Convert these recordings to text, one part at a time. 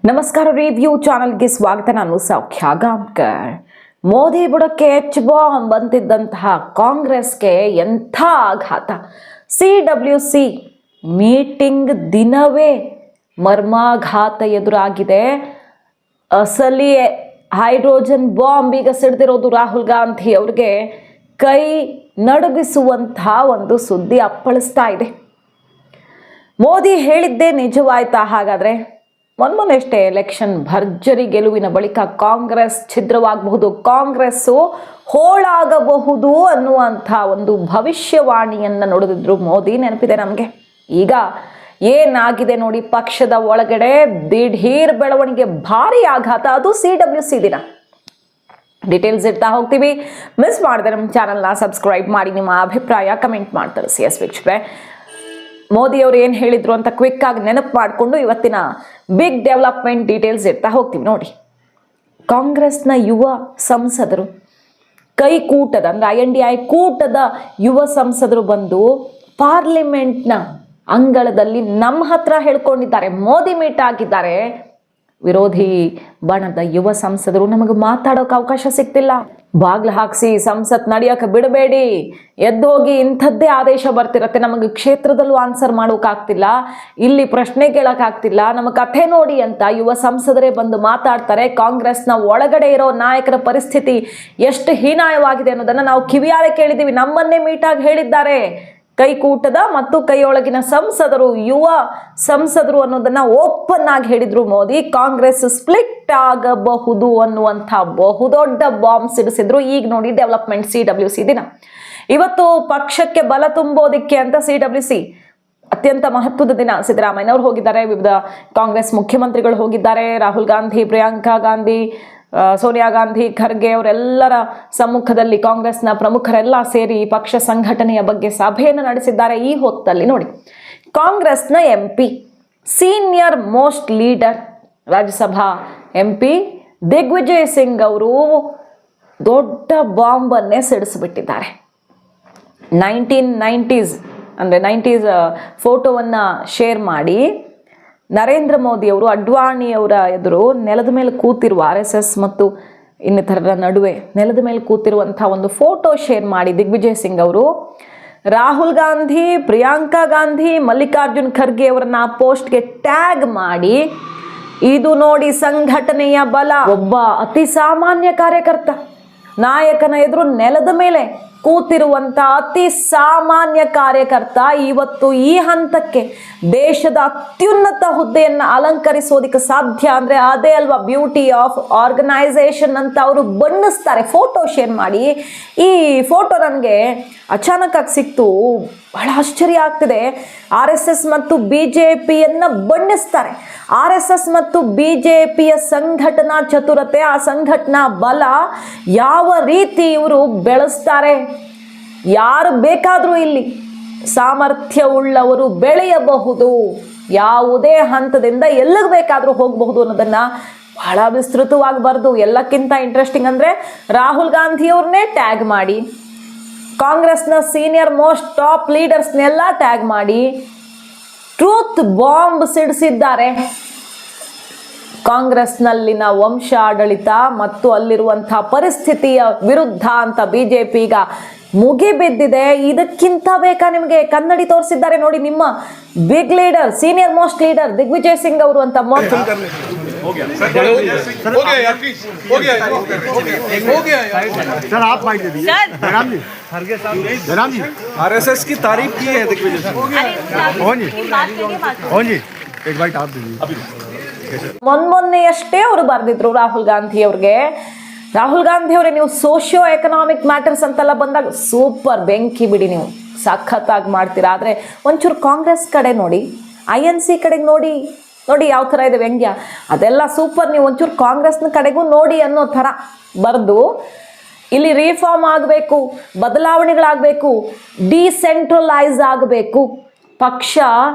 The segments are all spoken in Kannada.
ನಮಸ್ಕಾರ, ರಿವ್ಯೂ ಚಾನಲ್ಗೆ ಸ್ವಾಗತ. ನಾನು ಸೌಖ್ಯ ಗಾಂವ್ಕರ್. ಮೋದಿ ಬುಡಕ್ಕೆ ಎಚ್ ಬಾಂಬ್ ಅಂತಿದ್ದಂತಹ ಕಾಂಗ್ರೆಸ್ಗೆ ಎಂಥ ಆಘಾತ. CWC ಮೀಟಿಂಗ್ ದಿನವೇ ಮರ್ಮಾಘಾತ ಎದುರಾಗಿದೆ. ಅಸಲಿ ಹೈಡ್ರೋಜನ್ ಬಾಂಬ್ ಈಗ ಸಿಡ್ದಿರೋದು ರಾಹುಲ್ ಗಾಂಧಿ ಅವ್ರಿಗೆ ಕೈ ನಡುಗಿಸುವಂತಹ ಒಂದು ಸುದ್ದಿ ಅಪ್ಪಳಿಸ್ತಾ ಇದೆ. ಮೋದಿ ಹೇಳಿದ್ದೇ ನಿಜವಾಯ್ತಾ? ಹಾಗಾದ್ರೆ ಮೊನ್ನೆಷ್ಟೇ ಎಲೆಕ್ಷನ್ ಭರ್ಜರಿ ಗೆಲುವಿನ ಬಳಿಕ ಕಾಂಗ್ರೆಸ್ ಛಿದ್ರವಾಗಬಹುದು, ಕಾಂಗ್ರೆಸ್ಸು ಹೋಳಾಗಬಹುದು ಅನ್ನುವಂಥ ಒಂದು ಭವಿಷ್ಯವಾಣಿಯನ್ನು ನುಡಿದಿದ್ರು ಮೋದಿ. ನೆನಪಿದೆ ನಮಗೆ. ಈಗ ಏನಾಗಿದೆ ನೋಡಿ, ಪಕ್ಷದ ಒಳಗಡೆ ದಿಢೀರ್ ಬೆಳವಣಿಗೆ, ಭಾರಿ ಆಘಾತ. ಅದು CWC ದಿನ. ಡೀಟೇಲ್ಸ್ ಇರ್ತಾ ಹೋಗ್ತೀವಿ. ಮಿಸ್ ಮಾಡಿದ್ರೆ ನಮ್ಮ ಚಾನಲ್ನ ಸಬ್ಸ್ಕ್ರೈಬ್ ಮಾಡಿ, ನಿಮ್ಮ ಅಭಿಪ್ರಾಯ ಕಮೆಂಟ್ ಮಾಡಿ ತಿಳಿಸಿ. ವೀಕ್ಷಕರೇ, ಮೋದಿ ಅವರು ಏನು ಹೇಳಿದ್ರು ಅಂತ ಕ್ವಿಕ್ ಆಗಿ ನೆನಪು ಮಾಡಿಕೊಂಡು ಇವತ್ತಿನ ಬಿಗ್ ಡೆವಲಪ್ಮೆಂಟ್ ಡೀಟೇಲ್ಸ್ ಇರ್ತಾ ಹೋಗ್ತೀವಿ ನೋಡಿ. ಕಾಂಗ್ರೆಸ್ನ ಯುವ ಸಂಸದರು ಕೈಕೂಟದ ಅಂದರೆ INDI ಕೂಟದ ಯುವ ಸಂಸದರು ಬಂದು ಪಾರ್ಲಿಮೆಂಟ್ನ ಅಂಗಳದಲ್ಲಿ ನಮ್ಮ ಹತ್ರ ಹೇಳ್ಕೊಂಡಿದ್ದಾರೆ. ಮೋದಿ ಮೀಟ್ ಆಗಿದ್ದಾರೆ. ವಿರೋಧಿ ಬಣದ ಯುವ ಸಂಸದರು ನಮಗೆ ಮಾತಾಡೋಕೆ ಅವಕಾಶ ಸಿಗ್ತಿಲ್ಲ, ಬಾಗ್ಲು ಹಾಕಿಸಿ ಸಂಸತ್ ನಡೆಯೋಕೆ ಬಿಡಬೇಡಿ, ಎದ್ದು ಹೋಗಿ, ಇಂಥದ್ದೇ ಆದೇಶ ಬರ್ತಿರತ್ತೆ, ನಮಗೆ ಕ್ಷೇತ್ರದಲ್ಲೂ ಆನ್ಸರ್ ಮಾಡೋಕ್ಕಾಗ್ತಿಲ್ಲ, ಇಲ್ಲಿ ಪ್ರಶ್ನೆ ಕೇಳೋಕ್ಕಾಗ್ತಿಲ್ಲ, ನಮ್ಮ ಕಥೆ ನೋಡಿ ಅಂತ ಯುವ ಸಂಸದರೇ ಬಂದು ಮಾತಾಡ್ತಾರೆ. ಕಾಂಗ್ರೆಸ್ನ ಒಳಗಡೆ ಇರೋ ನಾಯಕರ ಪರಿಸ್ಥಿತಿ ಎಷ್ಟು ಹೀನಾಯವಾಗಿದೆ ಅನ್ನೋದನ್ನು ನಾವು ಕಿವಿಯಾರೆ ಕೇಳಿದ್ದೀವಿ. ನಮ್ಮನ್ನೇ ಮೀಟಾಗಿ ಹೇಳಿದ್ದಾರೆ. ಕೈಕೂಟದ ಮತ್ತು ಕೈಯೊಳಗಿನ ಸಂಸದರು, ಯುವ ಸಂಸದರು ಅನ್ನೋದನ್ನ ಓಪನ್ ಆಗಿ ಹೇಳಿದ್ರು ಮೋದಿ. ಕಾಂಗ್ರೆಸ್ ಸ್ಪ್ಲಿಟ್ ಆಗಬಹುದು ಅನ್ನುವಂಥ ಬಹುದೊಡ್ಡ ಬಾಂಬ್ ಸಿಡಿಸಿದ್ರು. ಈಗ ನೋಡಿ ಡೆವಲಪ್ಮೆಂಟ್. CWC ದಿನ ಇವತ್ತು ಪಕ್ಷಕ್ಕೆ ಬಲ ತುಂಬೋದಿಕ್ಕೆ ಅಂತ CWC ಅತ್ಯಂತ ಮಹತ್ವದ ದಿನ. ಸಿದ್ದರಾಮಯ್ಯನವರು ಹೋಗಿದ್ದಾರೆ, ವಿವಿಧ ಕಾಂಗ್ರೆಸ್ ಮುಖ್ಯಮಂತ್ರಿಗಳು ಹೋಗಿದ್ದಾರೆ, ರಾಹುಲ್ ಗಾಂಧಿ, ಪ್ರಿಯಾಂಕಾ ಗಾಂಧಿ, ಸೋನಿಯಾ ಗಾಂಧಿ, ಖರ್ಗೆ ಅವರೆಲ್ಲರ ಸಮ್ಮುಖದಲ್ಲಿ ಕಾಂಗ್ರೆಸ್ನ ಪ್ರಮುಖರೆಲ್ಲ ಸೇರಿ ಪಕ್ಷ ಸಂಘಟನೆಯ ಬಗ್ಗೆ ಸಭೆಯನ್ನು ನಡೆಸಿದ್ದಾರೆ. ಈ ಹೊತ್ತಲ್ಲಿ ನೋಡಿ, ಕಾಂಗ್ರೆಸ್ನ MP, senior most leader, Rajya Sabha MP Digvijay Singh ಅವರು ದೊಡ್ಡ ಬಾಂಬನ್ನೇ ಸಿಡಿಸಿಬಿಟ್ಟಿದ್ದಾರೆ. 1990s ಅಂದರೆ 90s ಫೋಟೋವನ್ನು ಶೇರ್ ಮಾಡಿ ನರೇಂದ್ರ ಮೋದಿ ಅವರು ಅಡ್ವಾಣಿಯವರ ಎದುರು ನೆಲದ ಮೇಲೆ ಕೂತಿರುವ RSS ಮತ್ತು ಇನ್ನಿತರರ ನಡುವೆ ನೆಲದ ಮೇಲೆ ಕೂತಿರುವಂಥ ಒಂದು ಫೋಟೋ ಶೇರ್ ಮಾಡಿ ದಿಗ್ವಿಜಯ್ ಸಿಂಗ್ ಅವರು ರಾಹುಲ್ ಗಾಂಧಿ, ಪ್ರಿಯಾಂಕಾ ಗಾಂಧಿ, ಮಲ್ಲಿಕಾರ್ಜುನ್ ಖರ್ಗೆ ಅವರನ್ನ ಆ ಪೋಸ್ಟ್ಗೆ ಟ್ಯಾಗ್ ಮಾಡಿ, ಇದು ನೋಡಿ ಸಂಘಟನೆಯ ಬಲ. ಒಬ್ಬ ಅತಿ ಸಾಮಾನ್ಯ ಕಾರ್ಯಕರ್ತ ನಾಯಕನ ಎದುರು ನೆಲದ ಮೇಲೆ ಕೂತಿರುವಂಥ ಅತಿ ಸಾಮಾನ್ಯ ಕಾರ್ಯಕರ್ತ ಇವತ್ತು ಈ ಹಂತಕ್ಕೆ ದೇಶದ ಅತ್ಯುನ್ನತ ಹುದ್ದೆಯನ್ನು ಅಲಂಕರಿಸೋದಕ್ಕೆ ಸಾಧ್ಯ ಅಂದರೆ ಅದೇ ಅಲ್ವಾ ಬ್ಯೂಟಿ ಆಫ್ ಆರ್ಗನೈಸೇಷನ್ ಅಂತ ಅವರು ಬಣ್ಣಿಸ್ತಾರೆ ಫೋಟೋ ಶೇರ್ ಮಾಡಿ. ಈ ಫೋಟೋ ನನಗೆ ಅಚಾನಕ್ಕಾಗಿ ಸಿಕ್ತು, ಬಹಳ ಆಶ್ಚರ್ಯ ಆಗ್ತಿದೆ. RSS ಮತ್ತು BJPಯನ್ನು ಬಣ್ಣಿಸ್ತಾರೆ. RSS ಮತ್ತು BJPಯ ಸಂಘಟನಾ ಚತುರತೆ, ಆ ಸಂಘಟನಾ ಬಲ ಯಾವ ರೀತಿ ಇವರು ಬೆಳೆಸ್ತಾರೆ. ಯಾರು ಬೇಕಾದರೂ ಇಲ್ಲಿ ಸಾಮರ್ಥ್ಯವುಳ್ಳವರು ಬೆಳೆಯಬಹುದು, ಯಾವುದೇ ಹಂತದಿಂದ ಎಲ್ಲಿಗೆ ಬೇಕಾದರೂ ಹೋಗಬಹುದು ಅನ್ನೋದನ್ನು ಬಹಳ ವಿಸ್ತೃತವಾಗಿ ಬರೆದು, ಎಲ್ಲಕ್ಕಿಂತ ಇಂಟ್ರೆಸ್ಟಿಂಗ್ ಅಂದರೆ ರಾಹುಲ್ ಗಾಂಧಿಯವ್ರನ್ನೇ ಟ್ಯಾಗ್ ಮಾಡಿ, ಕಾಂಗ್ರೆಸ್ನ ಸೀನಿಯರ್ ಮೋಸ್ಟ್ ಟಾಪ್ ಲೀಡರ್ಸ್ನೆಲ್ಲ ಟ್ಯಾಗ್ ಮಾಡಿ ಟ್ರೂತ್ ಬಾಂಬ್ ಸಿಡಿಸಿದ್ದಾರೆ. ಕಾಂಗ್ರೆಸ್ನಲ್ಲಿನ ವಂಶ ಆಡಳಿತ ಮತ್ತು ಅಲ್ಲಿರುವಂಥ ಪರಿಸ್ಥಿತಿಯ ವಿರುದ್ಧ ಅಂತ BJP ಈಗ ಮುಗಿಬಿದ್ದಿದೆ. ಇದಕ್ಕಿಂತ ಬೇಕಾ ನಿಮಗೆ? ಕನ್ನಡಿ ತೋರಿಸಿದ್ದಾರೆ ನೋಡಿ, ನಿಮ್ಮ big leader, senior most leader Digvijay Singh ಅವರು ಅಂತ. RSS की तारीफ की है दिग्विजय सिंह। ಮೊನ್ನೆಯಷ್ಟೇ ಅವರು ಬರೆದಿದ್ರು ರಾಹುಲ್ ಗಾಂಧಿ ಅವ್ರಿಗೆ. ರಾಹುಲ್ ಗಾಂಧಿ ಅವರೇ, ನೀವು ಸೋಷಿಯೋ ಎಕನಾಮಿಕ್ ಮ್ಯಾಟರ್ಸ್ ಅಂತೆಲ್ಲ ಬಂದಾಗ ಸೂಪರ್, ಬೆಂಕಿ ಬಿಡಿ, ನೀವು ಸಖತ್ತಾಗಿ ಮಾಡ್ತೀರಾ. ಆದರೆ ಒಂಚೂರು ಕಾಂಗ್ರೆಸ್ ಕಡೆ ನೋಡಿ, INC ಕಡೆಗೆ ನೋಡಿ ಯಾವ ಥರ ಇದೆ ವ್ಯಂಗ್ಯ. ಅದೆಲ್ಲ ಸೂಪರ್, ನೀವು ಒಂಚೂರು ಕಾಂಗ್ರೆಸ್ನ ಕಡೆಗೂ ನೋಡಿ ಅನ್ನೋ ಥರ ಬರೆದು, ಇಲ್ಲಿ ರಿಫಾರ್ಮ್ ಆಗಬೇಕು, ಬದಲಾವಣೆಗಳಾಗಬೇಕು, ಡಿಸೆಂಟ್ರಲೈಸ್ ಆಗಬೇಕು, ಪಕ್ಷ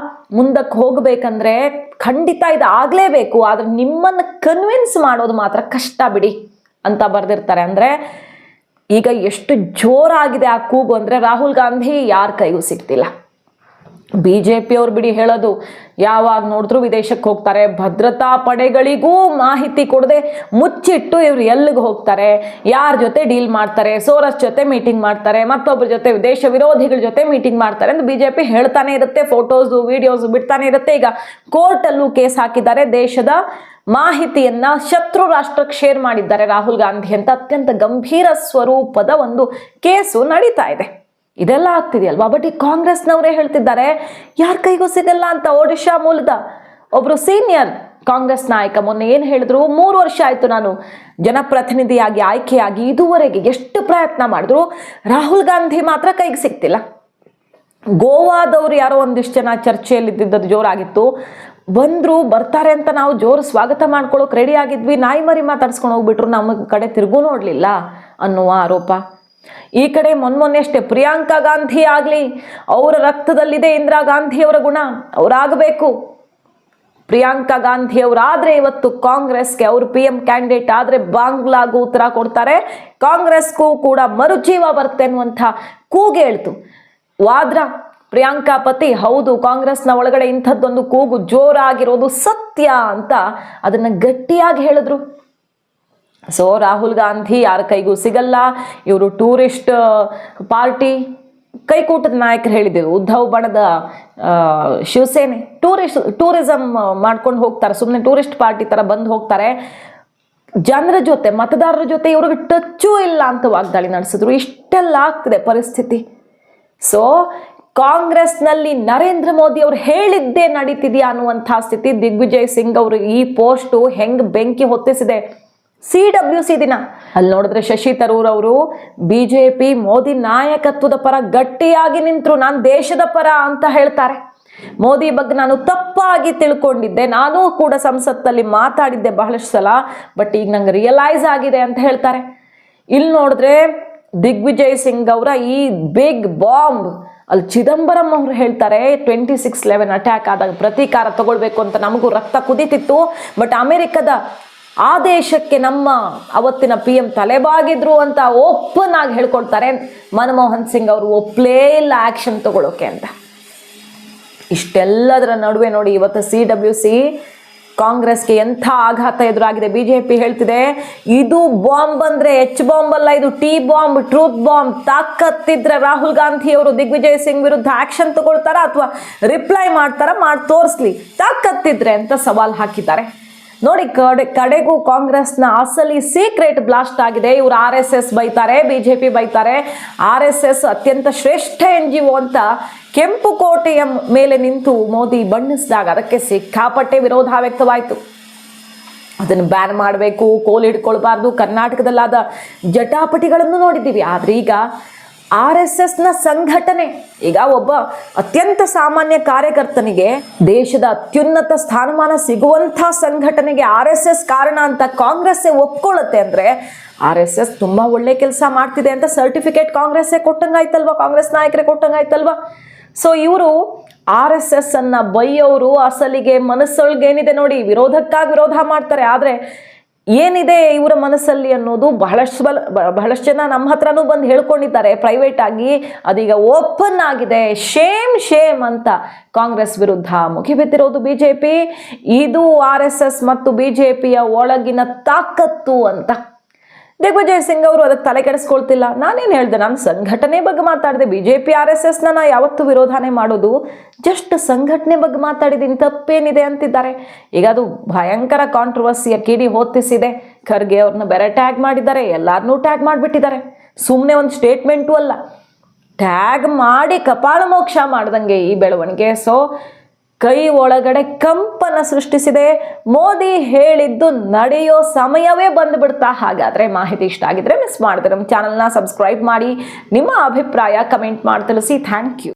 ಮುಂದಕ್ಕೆ ಹೋಗಬೇಕಂದ್ರೆ ಖಂಡಿತ ಇದು ಆಗಲೇಬೇಕು, ಆದರೆ ನಿಮ್ಮನ್ನು ಕನ್ವಿನ್ಸ್ ಮಾಡೋದು ಮಾತ್ರ ಕಷ್ಟ ಬಿಡಿ ಅಂತ ಬರೆದಿರ್ತಾರೆ. ಅಂದರೆ ಈಗ ಎಷ್ಟು ಜೋರಾಗಿದೆ ಆ ಕೂಗು ಅಂದರೆ ರಾಹುಲ್ ಗಾಂಧಿ ಯಾರ ಕೈಗೂ ಸಿಗ್ತಿಲ್ಲ. BJP ಅವ್ರು ಬಿಡಿ ಹೇಳೋದು, ಯಾವಾಗ ನೋಡಿದ್ರು ವಿದೇಶಕ್ಕೆ ಹೋಗ್ತಾರೆ, ಭದ್ರತಾ ಪಡೆಗಳಿಗೂ ಮಾಹಿತಿ ಕೊಡದೆ ಮುಚ್ಚಿಟ್ಟು ಇವ್ರು ಎಲ್ಲಿಗೆ ಹೋಗ್ತಾರೆ, ಯಾರ ಜೊತೆ ಡೀಲ್ ಮಾಡ್ತಾರೆ, ಸೋರಸ್ ಜೊತೆ ಮೀಟಿಂಗ್ ಮಾಡ್ತಾರೆ, ಮತ್ತೊಬ್ಬರ ಜೊತೆ ದೇಶ ವಿರೋಧಿಗಳ ಜೊತೆ ಮೀಟಿಂಗ್ ಮಾಡ್ತಾರೆ ಅಂತ BJP ಹೇಳ್ತಾನೆ ಇರುತ್ತೆ, ಫೋಟೋಸು ವಿಡಿಯೋಸ್ ಬಿಡ್ತಾನೆ ಇರುತ್ತೆ. ಈಗ ಕೋರ್ಟಲ್ಲೂ ಕೇಸ್ ಹಾಕಿದ್ದಾರೆ, ದೇಶದ ಮಾಹಿತಿಯನ್ನ ಶತ್ರು ರಾಷ್ಟ್ರಕ್ಕೆ ಶೇರ್ ಮಾಡಿದ್ದಾರೆ ರಾಹುಲ್ ಗಾಂಧಿ ಅಂತ ಅತ್ಯಂತ ಗಂಭೀರ ಸ್ವರೂಪದ ಒಂದು ಕೇಸು ನಡೀತಾ ಇದೆ. ಇದೆಲ್ಲ ಆಗ್ತಿದೆಯಲ್ವಾ? ಬಟ್ ಈ ಕಾಂಗ್ರೆಸ್ನವರೇ ಹೇಳ್ತಿದ್ದಾರೆ ಯಾರ ಕೈಗೂ ಸಿಗಲ್ಲ ಅಂತ. ಒಡಿಶಾ ಮೂಲದ ಒಬ್ರು ಸೀನಿಯರ್ ಕಾಂಗ್ರೆಸ್ ನಾಯಕ ಮೊನ್ನೆ ಏನು ಹೇಳಿದ್ರು, 3 ವರ್ಷ ಆಯ್ತು ನಾನು ಜನಪ್ರತಿನಿಧಿಯಾಗಿ ಆಯ್ಕೆಯಾಗಿ, ಇದುವರೆಗೆ ಎಷ್ಟು ಪ್ರಯತ್ನ ಮಾಡಿದ್ರು ರಾಹುಲ್ ಗಾಂಧಿ ಮಾತ್ರ ಕೈಗೆ ಸಿಗ್ತಿಲ್ಲ. ಗೋವಾದವ್ರು ಯಾರೋ ಒಂದಿಷ್ಟು ಜನ ಚರ್ಚೆಯಲ್ಲಿದ್ದದ್ದು ಜೋರಾಗಿತ್ತು, ಬರ್ತಾರೆ ಅಂತ ನಾವು ಜೋರು ಸ್ವಾಗತ ಮಾಡ್ಕೊಳ್ಳೋಕೆ ರೆಡಿ ಆಗಿದ್ವಿ, ನಾಯಿ ಮರಿ ಮಾತಾಡ್ಸ್ಕೊಂಡು ಹೋಗ್ಬಿಟ್ರು, ನಮ್ಮ ಕಡೆ ತಿರುಗೂ ನೋಡಲಿಲ್ಲ ಅನ್ನುವ ಆರೋಪ. ಈ ಕಡೆ ಮೊನ್ನೆಷ್ಟೇ ಪ್ರಿಯಾಂಕಾ ಗಾಂಧಿ ಆಗಲಿ, ಅವರ ರಕ್ತದಲ್ಲಿದೆ ಇಂದಿರಾ ಗಾಂಧಿಯವರ ಗುಣ, ಅವರಾಗಬೇಕು. ಪ್ರಿಯಾಂಕಾ ಗಾಂಧಿ ಅವರಾದ್ರೆ ಇವತ್ತು ಕಾಂಗ್ರೆಸ್ಗೆ ಅವರು PM ಕ್ಯಾಂಡಿಡೇಟ್ ಆದರೆ ಬಾಂಗ್ಲಾಗೂ ಉತ್ತರ ಕೊಡ್ತಾರೆ, ಕಾಂಗ್ರೆಸ್ಗೂ ಕೂಡ ಮರುಜೀವ ಬರುತ್ತೆ ಅನ್ನುವಂಥ ಕೂಗೇಳ್ತು. ವಾದ್ರಾ ಪ್ರಿಯಾಂಕಾ ಪತಿ, ಹೌದು ಕಾಂಗ್ರೆಸ್ನ ಒಳಗಡೆ ಇಂಥದ್ದೊಂದು ಕೂಗು ಜೋರಾಗಿರೋದು ಸತ್ಯ ಅಂತ ಅದನ್ನ ಗಟ್ಟಿಯಾಗಿ ಹೇಳಿದ್ರು. ಸೊ ರಾಹುಲ್ ಗಾಂಧಿ ಯಾರ ಕೈಗೂ ಸಿಗಲ್ಲ, ಇವರು ಟೂರಿಸ್ಟ್ ಪಾರ್ಟಿ, ಕೈಕೂಟದ ನಾಯಕರು ಹೇಳಿದ್ರು, ಉದ್ಧವ್ ಬಣದ ಶಿವಸೇನೆ ಟೂರಿಸಂ ಮಾಡ್ಕೊಂಡು ಹೋಗ್ತಾರೆ, ಸುಮ್ಮನೆ ಟೂರಿಸ್ಟ್ ಪಾರ್ಟಿ ತರ ಬಂದು ಹೋಗ್ತಾರೆ, ಜನರ ಜೊತೆ ಮತದಾರರ ಜೊತೆ ಇವ್ರಿಗೆ ಟಚ್ಚೂ ಇಲ್ಲ ಅಂತ ವಾಗ್ದಾಳಿ ನಡೆಸಿದ್ರು. ಇಷ್ಟೆಲ್ಲ ಆಗ್ತಿದೆ ಪರಿಸ್ಥಿತಿ. ಸೊ ಕಾಂಗ್ರೆಸ್ನಲ್ಲಿ ನರೇಂದ್ರ ಮೋದಿ ಅವರು ಹೇಳಿದ್ದೇ ನಡೀತಿದೆಯಾ ಅನ್ನುವಂಥ ಸ್ಥಿತಿ. ದಿಗ್ವಿಜಯ್ ಸಿಂಗ್ ಅವರು ಈ ಪೋಸ್ಟು ಹೆಂಗ್ ಬೆಂಕಿ ಹೊತ್ತಿಸಿದೆ. CWC ದಿನ ಅಲ್ಲಿ ನೋಡಿದ್ರೆ ಶಶಿ ತರೂರ್ ಅವರು BJP ಮೋದಿ ನಾಯಕತ್ವದ ಪರ ಗಟ್ಟಿಯಾಗಿ ನಿಂತರು, ನಾನು ದೇಶದ ಪರ ಅಂತ ಹೇಳ್ತಾರೆ. ಮೋದಿ ಬಗ್ಗೆ ನಾನು ತಪ್ಪಾಗಿ ತಿಳ್ಕೊಂಡಿದ್ದೆ, ನಾನು ಕೂಡ ಸಂಸತ್ತಲ್ಲಿ ಮಾತಾಡಿದ್ದೆ ಬಹಳಷ್ಟು ಸಲ, ಬಟ್ ಈಗ ನಂಗೆ ರಿಯಲೈಸ್ ಆಗಿದೆ ಅಂತ ಹೇಳ್ತಾರೆ. ಇಲ್ಲಿ ನೋಡಿದ್ರೆ ದಿಗ್ವಿಜಯ್ ಸಿಂಗ್ ಅವರ ಈ ಬಿಗ್ ಬಾಂಬ್ ಅಲ್ಲಿ ಚಿದಂಬರಂ ಅವರು ಹೇಳ್ತಾರೆ 26/11 ಅಟ್ಯಾಕ್ ಆದಾಗ ಪ್ರತೀಕಾರ ತಗೊಳ್ಬೇಕು ಅಂತ ನಮಗೂ ರಕ್ತ ಕುದೀತಿತ್ತು, ಬಟ್ ಅಮೆರಿಕದ ಆದೇಶಕ್ಕೆ ನಮ್ಮ ಅವತ್ತಿನ PM ತಲೆಬಾಗಿದ್ರು ಅಂತ ಓಪನ್ ಆಗಿ ಹೇಳ್ಕೊಳ್ತಾರೆ. ಮನಮೋಹನ್ ಸಿಂಗ್ ಅವರು ಒಪ್ಪಲೇ ಇಲ್ಲ ಆಕ್ಷನ್ ತಗೊಳ್ಳೋಕೆ ಅಂತ. ಇಷ್ಟೆಲ್ಲದರ ನಡುವೆ ನೋಡಿ ಇವತ್ತು CWC ಕಾಂಗ್ರೆಸ್ಗೆ ಎಂಥ ಆಘಾತ ಎದುರಾಗಿದೆ. BJP ಹೇಳ್ತಿದೆ ಇದು ಬಾಂಬ್ ಅಂದ್ರೆ H ಬಾಂಬ್ ಅಲ್ಲ, ಇದು T ಬಾಂಬ್, ಟ್ರೂತ್ ಬಾಂಬ್. ತಾಕತ್ತಿದ್ರೆ ರಾಹುಲ್ ಗಾಂಧಿ ಅವರು ದಿಗ್ವಿಜಯ್ ಸಿಂಗ್ ವಿರುದ್ಧ ಆಕ್ಷನ್ ತಗೊಳ್ತಾರ ಅಥವಾ ರಿಪ್ಲೈ ಮಾಡ್ತಾರ, ಮಾಡಿ ತೋರಿಸ್ಲಿ ತಾಕತ್ತಿದ್ರೆ ಅಂತ ಸವಾಲ್ ಹಾಕಿದ್ದಾರೆ. ನೋಡಿ ಕಡೆಗೂ ಕಾಂಗ್ರೆಸ್ನ ಅಸಲಿ ಸೀಕ್ರೆಟ್ ಬ್ಲಾಸ್ಟ್ ಆಗಿದೆ. ಇವರು RSS ಬೈತಾರೆ, BJP ಬೈತಾರೆ. RSS ಅತ್ಯಂತ ಶ್ರೇಷ್ಠ NGO ಅಂತ ಕೆಂಪುಕೋಟೆಯ ಮೇಲೆ ನಿಂತು ಮೋದಿ ಬಣ್ಣಿಸಿದಾಗ ಅದಕ್ಕೆ ಸಿಕ್ಕಾಪಟ್ಟೆ ವಿರೋಧ ವ್ಯಕ್ತವಾಯಿತು. ಅದನ್ನು ಬ್ಯಾನ್ ಮಾಡಬೇಕು, ಕೋಲ್ ಹಿಡ್ಕೊಳ್ಬಾರ್ದು, ಕರ್ನಾಟಕದಲ್ಲಾದ ಜಟಾಪಟಿಗಳನ್ನು ನೋಡಿದ್ದೀವಿ. ಆದರೆ ಈಗ RSSನ ಸಂಘಟನೆ, ಈಗ ಒಬ್ಬ ಅತ್ಯಂತ ಸಾಮಾನ್ಯ ಕಾರ್ಯಕರ್ತನಿಗೆ ದೇಶದ ಅತ್ಯುನ್ನತ ಸ್ಥಾನಮಾನ ಸಿಗುವಂಥ ಸಂಘಟನೆಗೆ RSS ಕಾರಣ ಅಂತ ಕಾಂಗ್ರೆಸ್ಸೇ ಒಪ್ಕೊಳ್ಳುತ್ತೆ ಅಂದರೆ RSS ತುಂಬ ಒಳ್ಳೆ ಕೆಲಸ ಮಾಡ್ತಿದೆ ಅಂತ ಸರ್ಟಿಫಿಕೇಟ್ ಕಾಂಗ್ರೆಸ್ಸೇ ಕೊಟ್ಟಂಗಾಯ್ತಲ್ವಾ, ಕಾಂಗ್ರೆಸ್ ನಾಯಕರೇ ಕೊಟ್ಟಂಗಾಯ್ತಲ್ವಾ. ಸೊ ಇವರು RSS ಅನ್ನ ಬೈಯೋರು ಅಸಲಿಗೆ ಮನಸ್ಸೊಳಗೇನಿದೆ ನೋಡಿ, ವಿರೋಧಕ್ಕಾಗಿ ವಿರೋಧ ಮಾಡ್ತಾರೆ, ಆದರೆ ಏನಿದೆ ಇವರ ಮನಸ್ಸಲ್ಲಿ ಅನ್ನೋದು ಬಹಳಷ್ಟು ಜನ ನಮ್ಮ ಹತ್ರನೂ ಬಂದು ಹೇಳ್ಕೊಂಡಿದ್ದಾರೆ ಪ್ರೈವೇಟ್ ಆಗಿ. ಅದೀಗ ಓಪನ್ ಆಗಿದೆ. ಶೇಮ್ ಅಂತ ಕಾಂಗ್ರೆಸ್ ವಿರುದ್ಧ ಮುಗಿಬಿದ್ದಿರೋದು BJP. ಇದು RSS ಮತ್ತು BJPಯ ಒಳಗಿನ ತಾಕತ್ತು ಅಂತ. ದಿಗ್ವಿಜಯ್ ಸಿಂಗ್ ಅವರು ಅದಕ್ಕೆ ತಲೆ ಕೆಡಿಸ್ಕೊಳ್ತಿಲ್ಲ. ನಾನೇನು ಹೇಳಿದೆ, ನಾನು ಸಂಘಟನೆ ಬಗ್ಗೆ ಮಾತಾಡಿದೆ. BJP RSSನ ನಾ ಯಾವತ್ತೂ ವಿರೋಧನೆ ಮಾಡೋದು, ಜಸ್ಟ್ ಸಂಘಟನೆ ಬಗ್ಗೆ ಮಾತಾಡಿದ್ದೀನಿ, ತಪ್ಪೇನಿದೆ ಅಂತಿದ್ದಾರೆ. ಈಗ ಅದು ಭಯಂಕರ ಕಾಂಟ್ರವರ್ಸಿಯ ಕಿಡಿ ಹೊತ್ತಿಸಿದೆ. ಖರ್ಗೆ ಅವ್ರನ್ನ ಬೇರೆ ಟ್ಯಾಗ್ ಮಾಡಿದ್ದಾರೆ, ಎಲ್ಲಾರನ್ನೂ ಟ್ಯಾಗ್ ಮಾಡಿಬಿಟ್ಟಿದ್ದಾರೆ. ಸುಮ್ಮನೆ ಒಂದು ಸ್ಟೇಟ್ಮೆಂಟು ಅಲ್ಲ, ಟ್ಯಾಗ್ ಮಾಡಿ ಕಪಾಳ ಮೋಕ್ಷ ಮಾಡ್ದಂಗೆ ಈ ಬೆಳವಣಿಗೆ. ಸೊ ಕೈ ಒಳಗಡೆ ಕಂಪನ ಸೃಷ್ಟಿಸಿದೆ. ಮೋದಿ ಹೇಳಿದ್ದು ನಡೆಯೋ ಸಮಯವೇ ಬಂದುಬಿಡ್ತಾ. ಹಾಗಾದರೆ ಮಾಹಿತಿ ಇಷ್ಟ ಆಗಿದ್ರೆ ಮಿಸ್ ಮಾಡಿದ್ರೆ ನಮ್ಮ ಚಾನಲ್ನ ಸಬ್ಸ್ಕ್ರೈಬ್ ಮಾಡಿ, ನಿಮ್ಮ ಅಭಿಪ್ರಾಯ ಕಮೆಂಟ್ ಮಾಡಿ ತಿಳಿಸಿ. Thank you.